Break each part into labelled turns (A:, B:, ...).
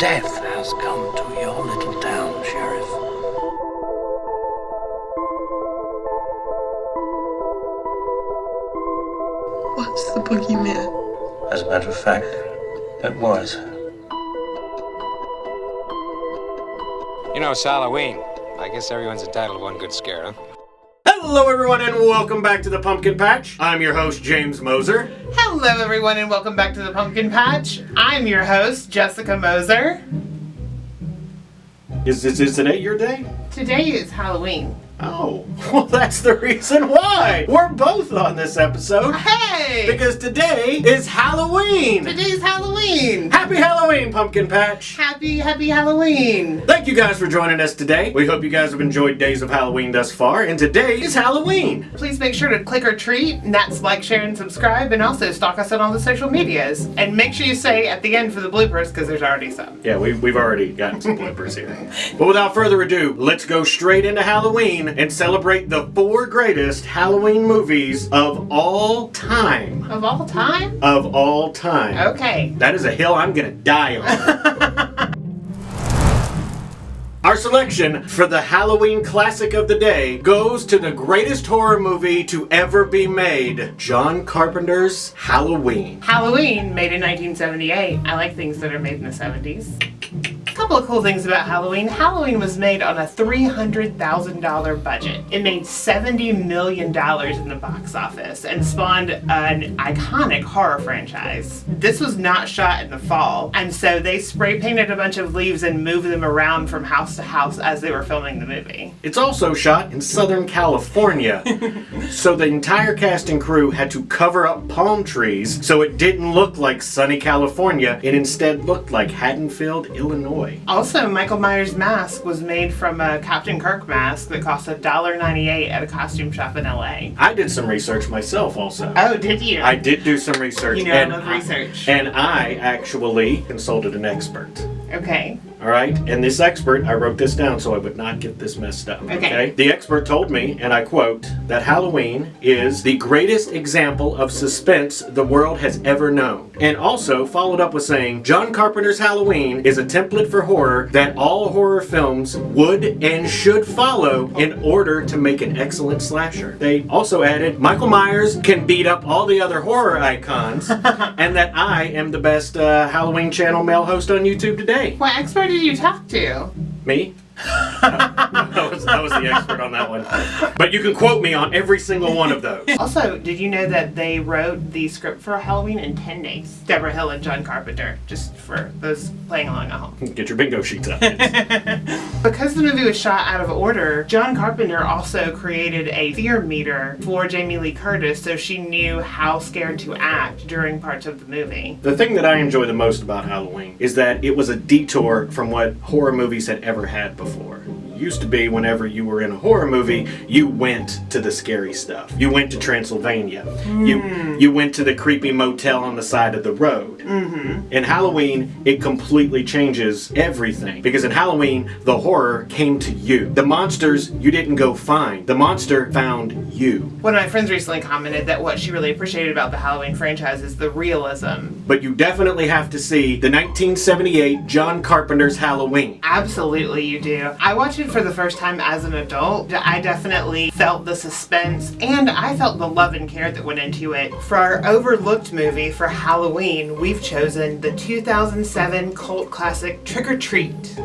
A: Death has come to your little town, Sheriff.
B: What's the boogeyman?
A: As a matter of fact, that was.
C: You know, it's Halloween. I guess everyone's entitled to one good scare, huh?
D: Hello everyone and welcome back to the Pumpkin Patch. I'm your host, James Moser.
E: Hello everyone and welcome back to the Pumpkin Patch. I'm your host, Jessica Moser.
D: Is today your day?
E: Today is Halloween.
D: Oh, well that's the reason why. We're both on this episode.
E: Hey!
D: Because today is Halloween.
E: Today's Halloween.
D: Happy Halloween, Pumpkin Patch.
E: Happy Halloween.
D: Thank you guys for joining us today. We hope you guys have enjoyed Days of Halloween thus far, and today is Halloween.
E: Please make sure to click or treat, and that's like, share, and subscribe, and also stalk us on all the social medias. And make sure you say at the end for the bloopers, because there's already some.
D: Yeah, we've already gotten some bloopers here. But without further ado, let's go straight into Halloween and celebrate the 4 greatest Halloween movies of all time.
E: Of all time?
D: Of all time.
E: Okay.
D: That is a hill I'm gonna die on. Our selection for the Halloween classic of the day goes to the greatest horror movie to ever be made, John Carpenter's Halloween.
E: Halloween, made in 1978. I like things that are made in the 70s. A couple of cool things about Halloween. Halloween was made on a $300,000 budget. It made $70 million in the box office and spawned an iconic horror franchise. This was not shot in the fall, and so they spray painted a bunch of leaves and moved them around from house to house as they were filming the movie.
D: It's also shot in Southern California, so the entire cast and crew had to cover up palm trees so it didn't look like sunny California. It instead looked like Haddonfield, Illinois.
E: Also, Michael Myers' mask was made from a Captain Kirk mask that cost $1.98 at a costume shop in LA.
D: I did some research myself also.
E: Oh, did you?
D: I did do some research.
E: You know, I love research.
D: And I actually consulted an expert.
E: Okay.
D: All right, and this expert, I wrote this down so I would not get this messed up.
E: Okay.
D: The expert told me, and I quote, that Halloween is the greatest example of suspense the world has ever known. And also followed up with saying, John Carpenter's Halloween is a template for horror that all horror films would and should follow in order to make an excellent slasher. They also added, Michael Myers can beat up all the other horror icons, and that I am the best Halloween channel male host on YouTube today.
E: What expert did you talk to?
D: Me? I was the expert on that one. But you can quote me on every single one of those.
E: Also, did you know that they wrote the script for Halloween in 10 days? Deborah Hill and John Carpenter, just for those playing along at home.
D: Get your bingo sheets up.
E: Because the movie was shot out of order, John Carpenter also created a fear meter for Jamie Lee Curtis so she knew how scared to act during parts of the movie.
D: The thing that I enjoy the most about Halloween is that it was a detour from what horror movies had ever had before. Used to be whenever you were in a horror movie, you went to the scary stuff. You went to Transylvania. You went to the creepy motel on the side of the road. In Halloween, it completely changes everything. Because in Halloween, the horror came to you. The monsters you didn't go find. The monster found you.
E: One of my friends recently commented that what she really appreciated about the Halloween franchise is the realism.
D: But you definitely have to see the 1978 John Carpenter's Halloween.
E: Absolutely you do. I watched it for the first time as an adult. I definitely felt the suspense and I felt the love and care that went into it. For our overlooked movie for Halloween, we've chosen the 2007 cult classic Trick or Treat.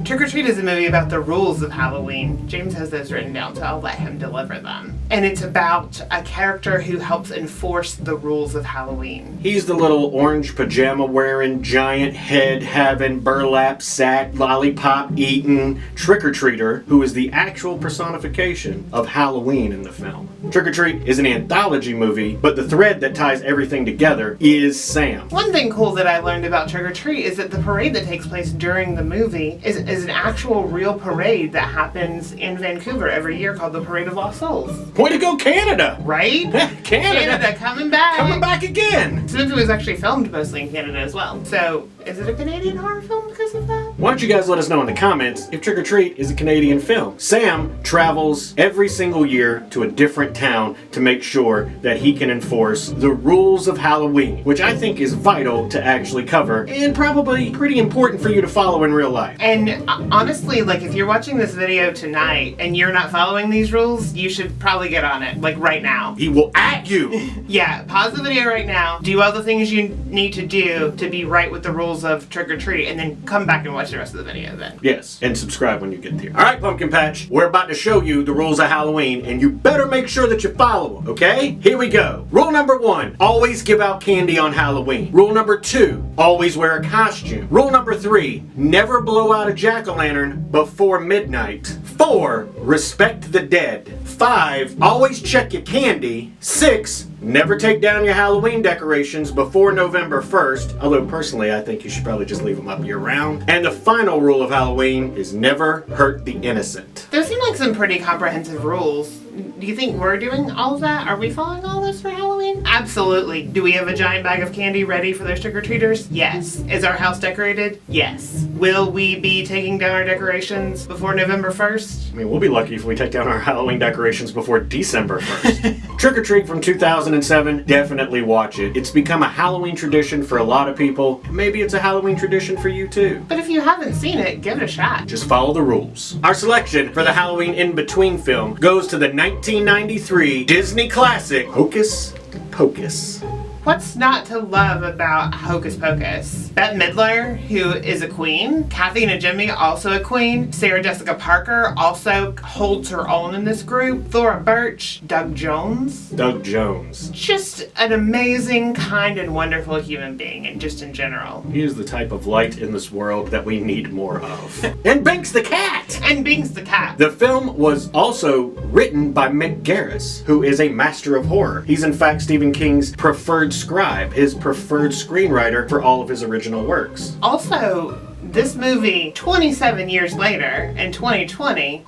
E: Trick or Treat is a movie about the rules of Halloween. James has those written down, so I'll let him deliver them. And it's about a character who helps enforce the rules of Halloween.
D: He's the little orange pajama wearing, giant head having, burlap sack, lollipop eating trick-or-treater who is the actual personification of Halloween in the film. Trick or Treat is an anthology movie, but the thread that ties everything together is Sam.
E: One thing cool that I learned about Trick or Treat is that the parade that takes place during the movie is an actual real parade that happens in Vancouver every year called the Parade of Lost Souls.
D: Way to go, Canada!
E: Right?
D: Canada
E: coming back!
D: Coming back again!
E: This movie was actually filmed mostly in Canada as well. So, is it a Canadian horror film because of that?
D: Why don't you guys let us know in the comments if Trick or Treat is a Canadian film? Sam travels every single year to a different town to make sure that he can enforce the rules of Halloween, which I think is vital to actually cover and probably pretty important for you to follow in real life.
E: And honestly, like if you're watching this video tonight and you're not following these rules, you should probably get on it, like right now.
D: He will at you.
E: Yeah, pause the video right now, do all the things you need to do to be right with the rules of Trick or Treat, and then come back and watch the rest of the video then.
D: Yes, and subscribe when you get there. Alright, Pumpkin Patch, we're about to show you the rules of Halloween, and you better make sure that you follow them, okay? Here we go. Rule number 1, always give out candy on Halloween. Rule number 2, always wear a costume. Rule number 3, never blow out a jack-o'-lantern before midnight. 4, respect the dead. 5, always check your candy. 6, never take down your Halloween decorations before November 1st, although personally I think you should probably just leave them up year-round. And the final rule of Halloween is never hurt the innocent.
E: Those seem like some pretty comprehensive rules. Do you think we're doing all of that? Are we following all this for Halloween? Absolutely. Do we have a giant bag of candy ready for those trick-or-treaters? Yes. Is our house decorated? Yes. Will we be taking down our decorations before November 1st?
D: I mean, we'll be lucky if we take down our Halloween decorations before December 1st. Trick or Treat from 2007, definitely watch it. It's become a Halloween tradition for a lot of people. Maybe it's a Halloween tradition for you too.
E: But if you haven't seen it, give it a shot.
D: Just follow the rules. Our selection for the Halloween in-between film goes to the 1993 Disney classic, Hocus Pocus.
E: What's not to love about Hocus Pocus? Bette Midler, who is a queen. Kathy Najimy, also a queen. Sarah Jessica Parker also holds her own in this group. Thora Birch, Doug Jones.
D: Doug Jones.
E: Just an amazing, kind, and wonderful human being, and just in general.
D: He is the type of light in this world that we need more of. And Binks the cat!
E: And Binks the cat.
D: The film was also written by Mick Garris, who is a master of horror. He's in fact Stephen King's preferred scribe, his preferred screenwriter for all of his original works.
E: Also, this movie, 27 years later, in 2020,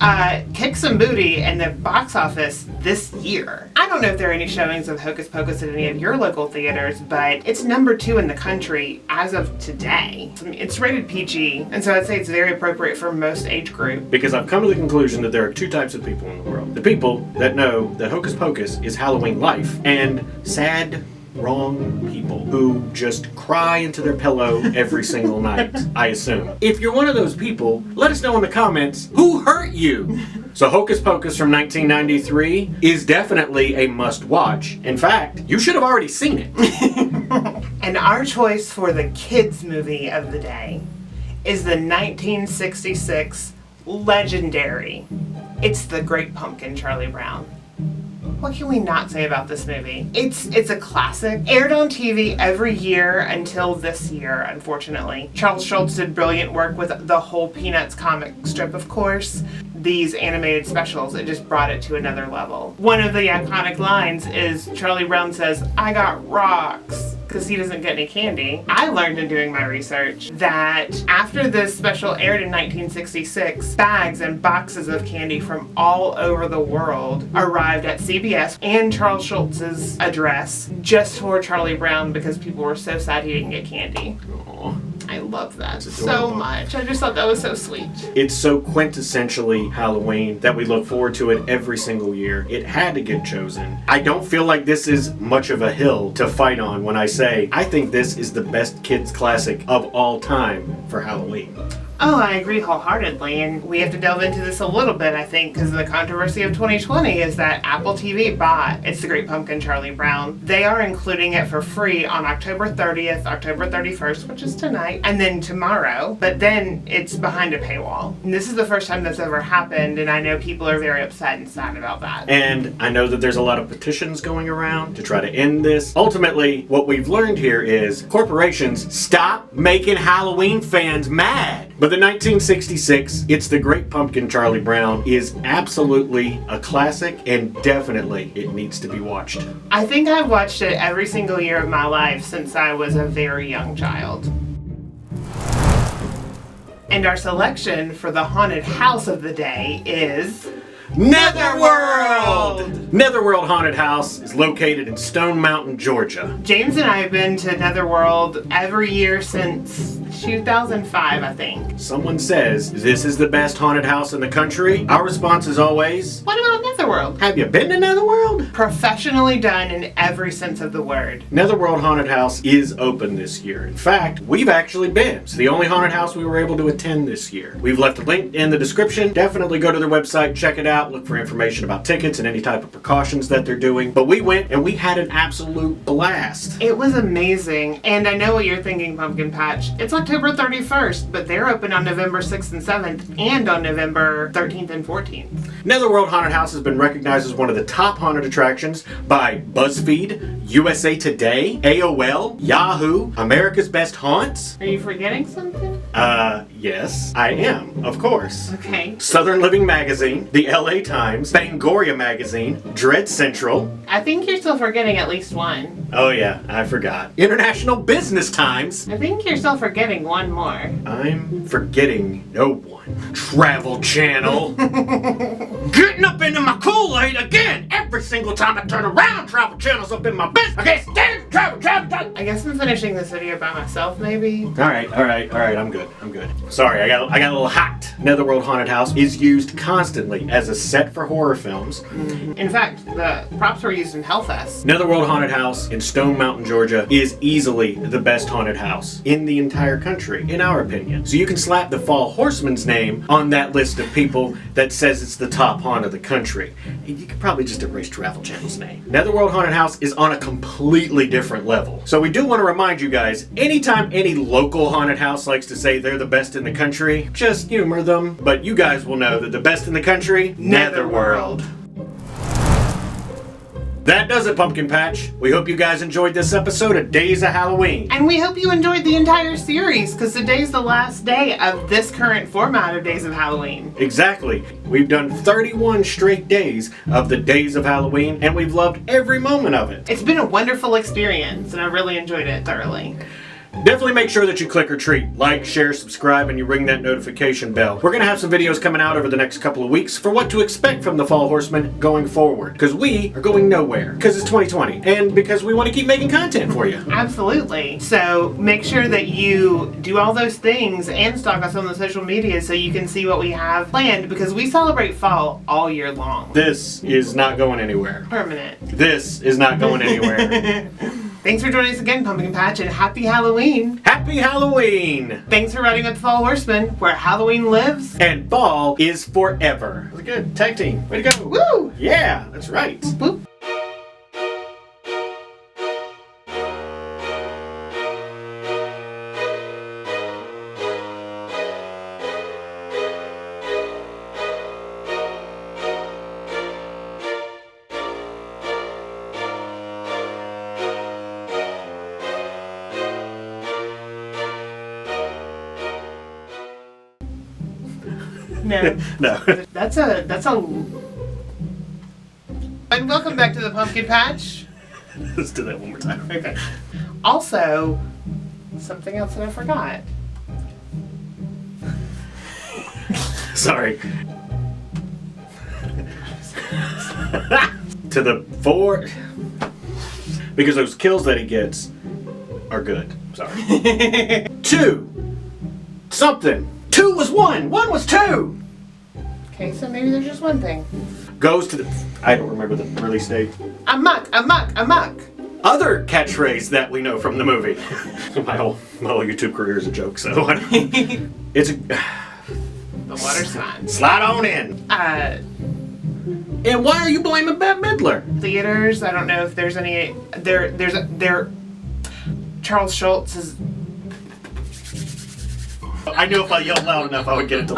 E: kicked some booty in the box office this year. I don't know if there are any showings of Hocus Pocus at any of your local theaters, but it's number 2 in the country as of today. I mean, it's rated PG, and so I'd say it's very appropriate for most age group.
D: Because I've come to the conclusion that there are 2 types of people in the world. The people that know that Hocus Pocus is Halloween life, and sad, wrong people who just cry into their pillow every single night, I assume. If you're one of those people, let us know in the comments who hurt you. So Hocus Pocus from 1993 is definitely a must-watch. In fact, you should have already seen it.
E: And our choice for the kids movie of the day is the 1966 legendary It's the Great Pumpkin, Charlie Brown. What can we not say about this movie? It's a classic. Aired on TV every year until this year, unfortunately. Charles Schultz did brilliant work with the whole Peanuts comic strip, of course. These animated specials, it just brought it to another level. One of the iconic lines is Charlie Brown says, "I got rocks," because he doesn't get any candy. I learned in doing my research that after this special aired in 1966, bags and boxes of candy from all over the world arrived at CBS and Charles Schultz's address just for Charlie Brown because people were so sad he didn't get candy.
D: Aww.
E: I love that so much. I just thought that was so sweet.
D: It's so quintessentially Halloween that we look forward to it every single year. It had to get chosen. I don't feel like this is much of a hill to fight on when I say I think this is the best kids classic of all time for Halloween.
E: Oh, I agree wholeheartedly, and we have to delve into this a little bit, I think, because the controversy of 2020 is that Apple TV bought It's the Great Pumpkin, Charlie Brown. They are including it for free on October 30th, October 31st, which is tonight, and then tomorrow, but then it's behind a paywall. And this is the first time that's ever happened, and I know people are very upset and sad about that.
D: And I know that there's a lot of petitions going around to try to end this. Ultimately, what we've learned here is corporations, stop making Halloween fans mad. But the 1966 It's the Great Pumpkin, Charlie Brown is absolutely a classic, and definitely it needs to be watched.
E: I think I've watched it every single year of my life since I was a very young child. And our selection for the haunted house of the day is
D: Netherworld! Netherworld Haunted House is located in Stone Mountain, Georgia.
E: James and I have been to Netherworld every year since 2005, I think.
D: Someone says this is the best haunted house in the country. Our response is always,
E: What about Netherworld?
D: have you been to Netherworld?
E: Professionally done in every sense of the word.
D: Netherworld Haunted House is open this year. In fact, we've actually been. It's the only haunted house we were able to attend this year. We've left a link in the description. Definitely go to their website, check it out, look for information about tickets and any type of precautions that they're doing. But we went and we had an absolute blast.
E: It was amazing. And I know what you're thinking, Pumpkin Patch. It's October 31st, but they're open on November 6th and 7th and on November 13th and 14th.
D: Netherworld Haunted House has been recognized as one of the top haunted attractions by BuzzFeed, USA Today, AOL, Yahoo, America's Best Haunts.
E: Are you forgetting something?
D: Yes, I am, of course.
E: Okay.
D: Southern Living Magazine, the LA Times, Fangoria Magazine, Dread Central.
E: I think you're still forgetting at least one.
D: Oh yeah, I forgot. International Business Times.
E: I think you're still forgetting one more.
D: I'm forgetting no one. Travel Channel. Getting up into my Kool-Aid again. Every single time I turn around, Travel Channel's up in my business. I can't stand Travel Channel.
E: I guess I'm finishing this video by myself, maybe.
D: All right. I'm good. Sorry, I got a little hot. Netherworld Haunted House is used constantly as a set for horror films.
E: In fact, the props were used in Hellfest.
D: Netherworld Haunted House in Stone Mountain, Georgia is easily the best haunted house in the entire country, in our opinion. So you can slap the Fall Horsemen's name on that list of people that says it's the top haunt of the country. You could probably just erase Travel Channel's name. Netherworld Haunted House is on a completely different level. So we do want to remind you guys, anytime any local haunted house likes to say they're the best in the country, just humor them. But you guys will know that the best in the country, Netherworld. That does it, Pumpkin Patch. We hope you guys enjoyed this episode of Days of Halloween.
E: And we hope you enjoyed the entire series, because today's the last day of this current format of Days of Halloween.
D: Exactly. We've done 31 straight days of the Days of Halloween, and we've loved every moment of it.
E: It's been a wonderful experience, and I really enjoyed it thoroughly.
D: Definitely make sure that you click or treat, like, share, subscribe, and you ring that notification bell. We're going to have some videos coming out over the next couple of weeks for what to expect from the Fall Horsemen going forward. Because we are going nowhere. Because it's 2020. And because we want to keep making content for you.
E: Absolutely. So make sure that you do all those things and stalk us on the social media so you can see what we have planned, because we celebrate fall all year long.
D: This is not going anywhere.
E: Permanent.
D: This is not going anywhere.
E: Thanks for joining us again, Pumpkin Patch, and happy Halloween!
D: Happy Halloween!
E: Thanks for riding with the Fall Horsemen, where Halloween lives.
D: And fall is forever. That was good. Tag team. Way to go.
E: Woo!
D: Yeah, that's right.
E: Boop. No.
D: No.
E: That's a... And welcome back to the Pumpkin Patch.
D: Let's do that one more time.
E: Okay. Also, something else that I forgot.
D: Sorry. To the 4... Because those kills that he gets are good. Sorry. 2. Something. 2 was 1. 1 was 2.
E: Okay, so maybe there's just one thing.
D: Goes to the... I don't remember the release date.
E: Amok, amok, amok.
D: Other catchphrase that we know from the movie. My whole YouTube career is a joke, so... It's a...
E: The water's fine.
D: Slide on in. And why are you blaming Bette Midler?
E: Theaters, I don't know if there's any... There... Charles Schultz is...
D: I knew if I yelled loud enough, I would get it to...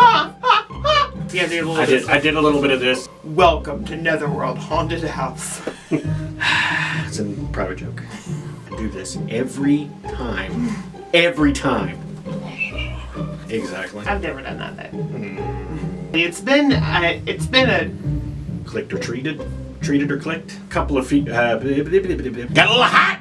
E: Yeah, do a little
D: I did a little bit of this.
E: Welcome to Netherworld Haunted House.
D: It's a private joke. I do this every time. Every time. Exactly.
E: I've never done that though. It's been a...
D: Clicked or treated? Treated or clicked? Couple of feet... got a little hot!